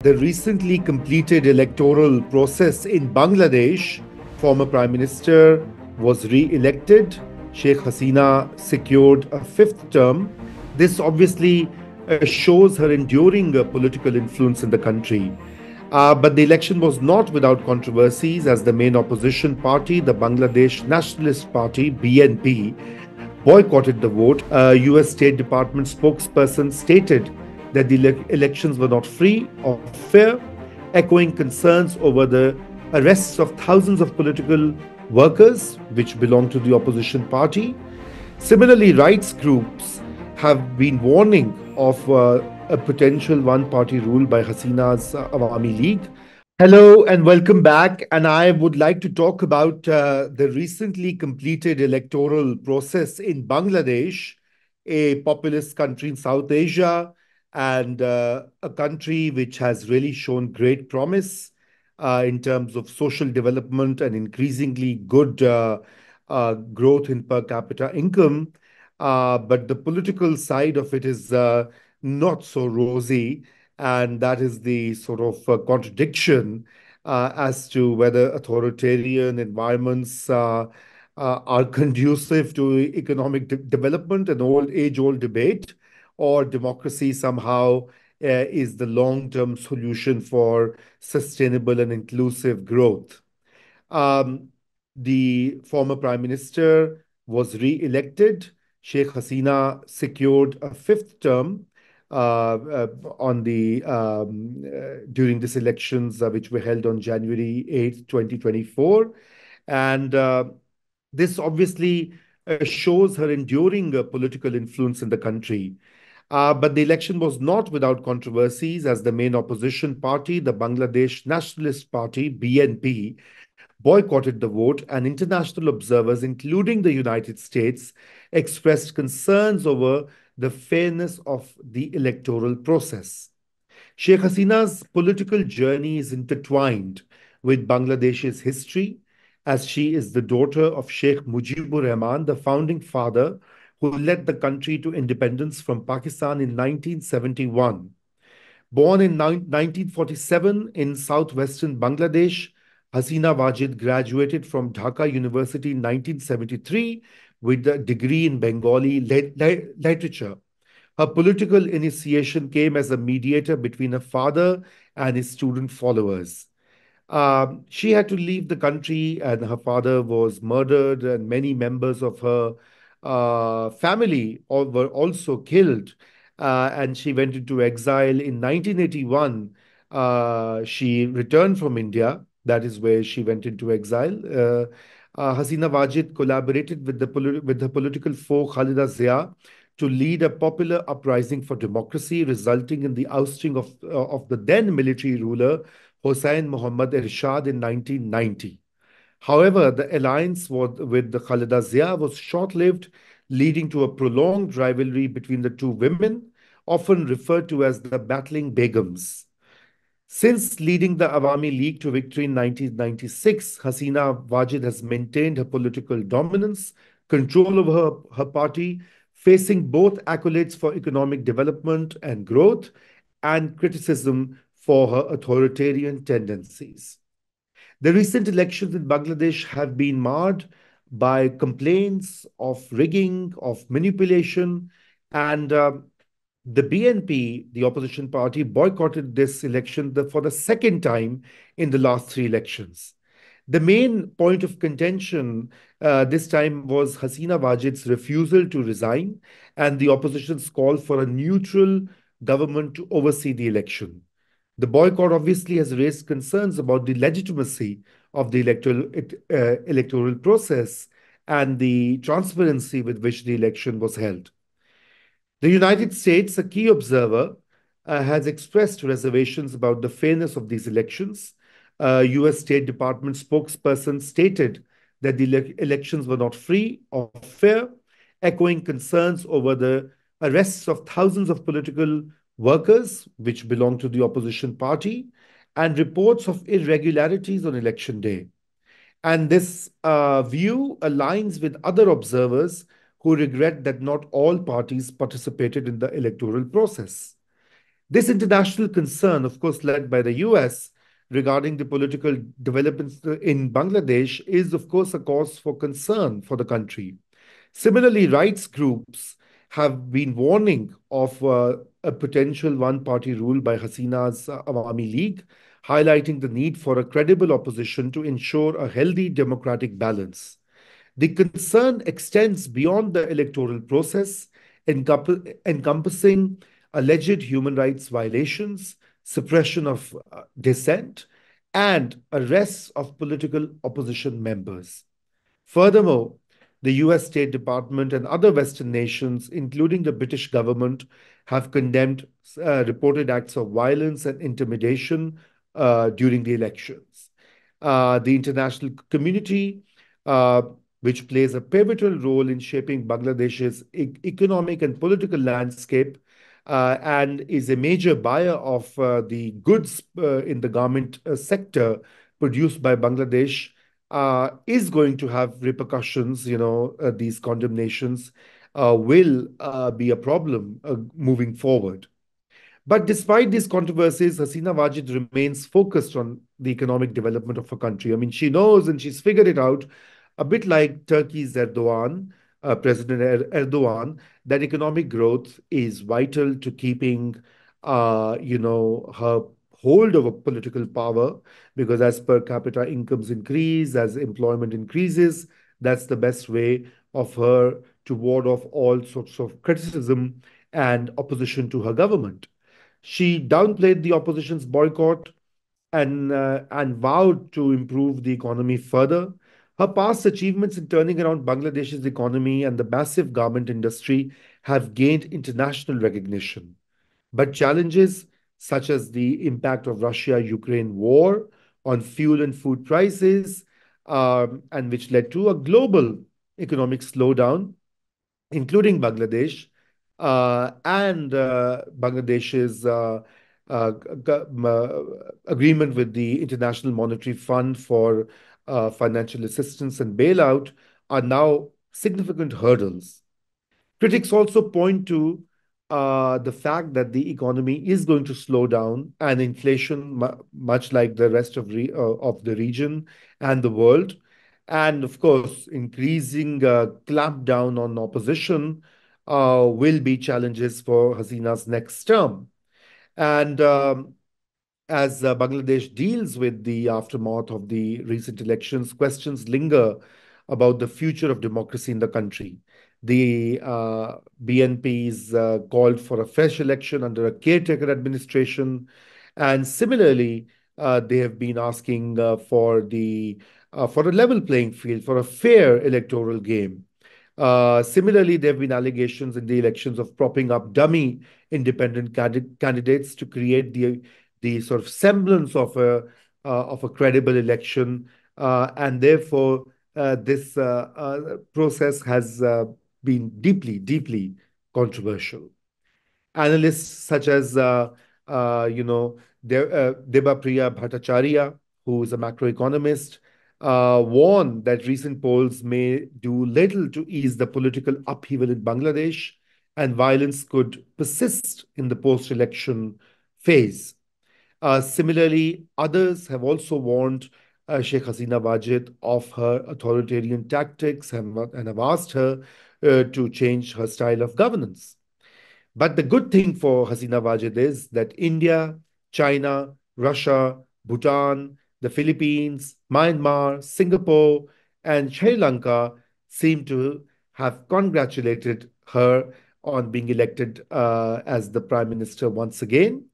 The recently completed electoral process in Bangladesh, former Prime Minister was re elected. Sheikh Hasina secured a fifth term. This obviously shows her enduring political influence in the country. But the election was not without controversies, as the main opposition party, the Bangladesh Nationalist Party, BNP, boycotted the vote. A US State Department spokesperson stated that the elections were not free or fair, echoing concerns over the arrests of thousands of political workers, which belong to the opposition party. Similarly, rights groups have been warning of a potential one party rule by Hasina's Awami League. Hello and welcome back. And I would like to talk about the recently completed electoral process in Bangladesh, a populous country in South Asia, and a country which has really shown great promise in terms of social development and increasingly good growth in per capita income. But the political side of it is not so rosy, and that is the sort of contradiction as to whether authoritarian environments are conducive to economic development, an age-old debate, or democracy somehow is the long-term solution for sustainable and inclusive growth. Um, the former prime minister was re-elected. Sheikh Hasina secured a fifth term on the during these elections, which were held on January 8th, 2024. And this obviously shows her enduring political influence in the country. But the election was not without controversies, as the main opposition party, the Bangladesh Nationalist Party, BNP, boycotted the vote, and international observers, including the United States, expressed concerns over the fairness of the electoral process. Sheikh Hasina's political journey is intertwined with Bangladesh's history, as she is the daughter of Sheikh Mujibur Rahman, the founding father who led the country to independence from Pakistan in 1971. Born in 1947 in southwestern Bangladesh, Hasina Wajid graduated from Dhaka University in 1973 with a degree in Bengali literature. Her political initiation came as a mediator between her father and his student followers. She had to leave the country, and her father was murdered, and many members of her family were also killed. And she went into exile in 1981. She returned from India. That is where she went into exile. Hasina Wajid collaborated with with the political foe Khalida Zia to lead a popular uprising for democracy, resulting in the ousting of the then military ruler Hossein Muhammad Ershad in 1990. However, the alliance with the Khalida Zia was short-lived, leading to a prolonged rivalry between the two women, often referred to as the battling Begums. Since leading the Awami League to victory in 1996, Hasina Wajid has maintained her political dominance, control over her party, facing both accolades for economic development and growth and criticism for her authoritarian tendencies. The recent elections in Bangladesh have been marred by complaints of rigging, of manipulation, and the BNP, the opposition party, boycotted this election for the second time in the last three elections. The main point of contention this time was Hasina Wajid's refusal to resign and the opposition's call for a neutral government to oversee the election. The boycott obviously has raised concerns about the legitimacy of the electoral process and the transparency with which the election was held. The United States, a key observer, has expressed reservations about the fairness of these elections. US State Department spokesperson stated that the elections were not free or fair, echoing concerns over the arrests of thousands of political workers, which belong to the opposition party, and reports of irregularities on election day. And this view aligns with other observers who regret that not all parties participated in the electoral process. This international concern, of course, led by the US regarding the political developments in Bangladesh, is, of course, a cause for concern for the country. Similarly, rights groups have been warning of a potential one party rule by Hasina's Awami League, highlighting the need for a credible opposition to ensure a healthy democratic balance. The concern extends beyond the electoral process, encompassing alleged human rights violations, suppression of dissent, and arrests of political opposition members. Furthermore, the US State Department and other Western nations, including the British government, have condemned reported acts of violence and intimidation during the elections. The international community, uh, which plays a pivotal role in shaping Bangladesh's economic and political landscape, and is a major buyer of the goods in the garment sector produced by Bangladesh, is going to have repercussions. These condemnations will be a problem moving forward. But despite these controversies, Hasina Wajid remains focused on the economic development of her country. I mean, she knows and she's figured it out, a bit like Turkey's Erdogan, President Erdogan, that economic growth is vital to keeping, her hold over political power, because as per capita incomes increase, as employment increases, that's the best way of her to ward off all sorts of criticism and opposition to her government. She downplayed the opposition's boycott and vowed to improve the economy further. Her past achievements in turning around Bangladesh's economy and the massive garment industry have gained international recognition. But challenges such as the impact of Russia-Ukraine war on fuel and food prices, and which led to a global economic slowdown, including Bangladesh, and Bangladesh's agreement with the International Monetary Fund for financial assistance and bailout, are now significant hurdles. Critics also point to the fact that the economy is going to slow down, and inflation, much like the rest of the region and the world, and of course, increasing clampdown on opposition will be challenges for Hasina's next term. And as Bangladesh deals with the aftermath of the recent elections, questions linger about the future of democracy in the country. The BNP's called for a fresh election under a caretaker administration, and similarly, they have been asking for a level playing field, for a fair electoral game. Similarly, there have been allegations in the elections of propping up dummy independent candidates to create the sort of semblance of a credible election, and therefore this process has been deeply, deeply controversial. Analysts such as Debapriya Bhattacharya, who is a macroeconomist, warn that recent polls may do little to ease the political upheaval in Bangladesh, and violence could persist in the post-election phase. Similarly, others have also warned Sheikh Hasina Wajid of her authoritarian tactics, and have asked her to change her style of governance. But the good thing for Hasina Wajid is that India, China, Russia, Bhutan, the Philippines, Myanmar, Singapore, and Sri Lanka seem to have congratulated her on being elected as the prime minister once again,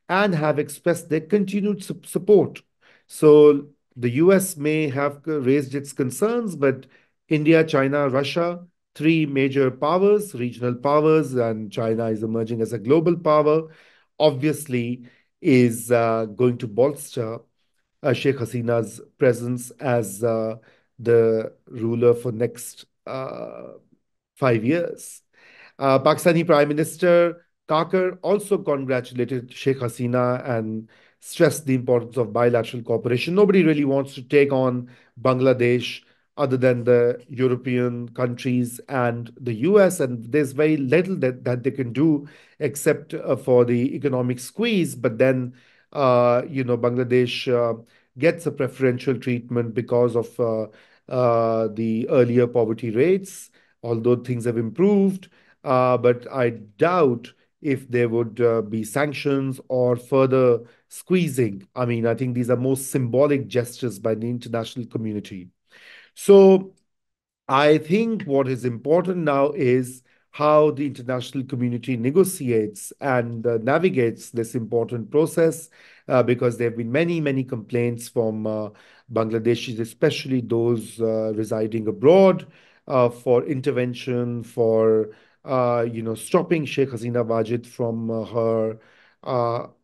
and have expressed their continued support. So the US may have raised its concerns, but India, China, Russia, three major powers, regional powers, and China is emerging as a global power, obviously is going to bolster Sheikh Hasina's presence as the ruler for next 5 years. Pakistani Prime Minister Kakar also congratulated Sheikh Hasina and stressed the importance of bilateral cooperation. Nobody really wants to take on Bangladesh other than the European countries and the US, and there's very little that they can do except for the economic squeeze. But then, Bangladesh gets a preferential treatment because of the earlier poverty rates, although things have improved. But I doubt if there would be sanctions or further squeezing. I mean, I think these are more symbolic gestures by the international community. So I think what is important now is how the international community negotiates and navigates this important process, because there have been many, many complaints from Bangladeshis, especially those residing abroad, for intervention, for stopping Sheikh Hasina Wajid from her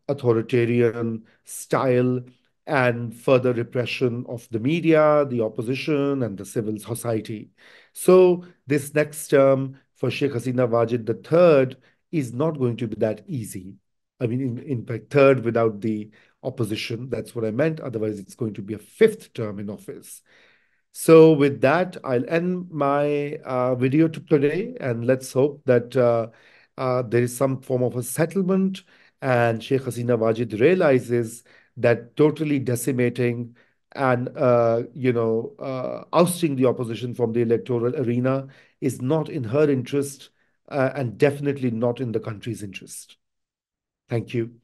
authoritarian style and further repression of the media, the opposition, and the civil society. So, this next term for Sheikh Hasina Wajid the third is not going to be that easy. I mean, in fact, third without the opposition. That's what I meant. Otherwise, it's going to be a fifth term in office. So, with that, I'll end my video today, and let's hope that there is some form of a settlement, and Sheikh Hasina Wajid realizes that totally decimating and ousting the opposition from the electoral arena is not in her interest, and definitely not in the country's interest. Thank you.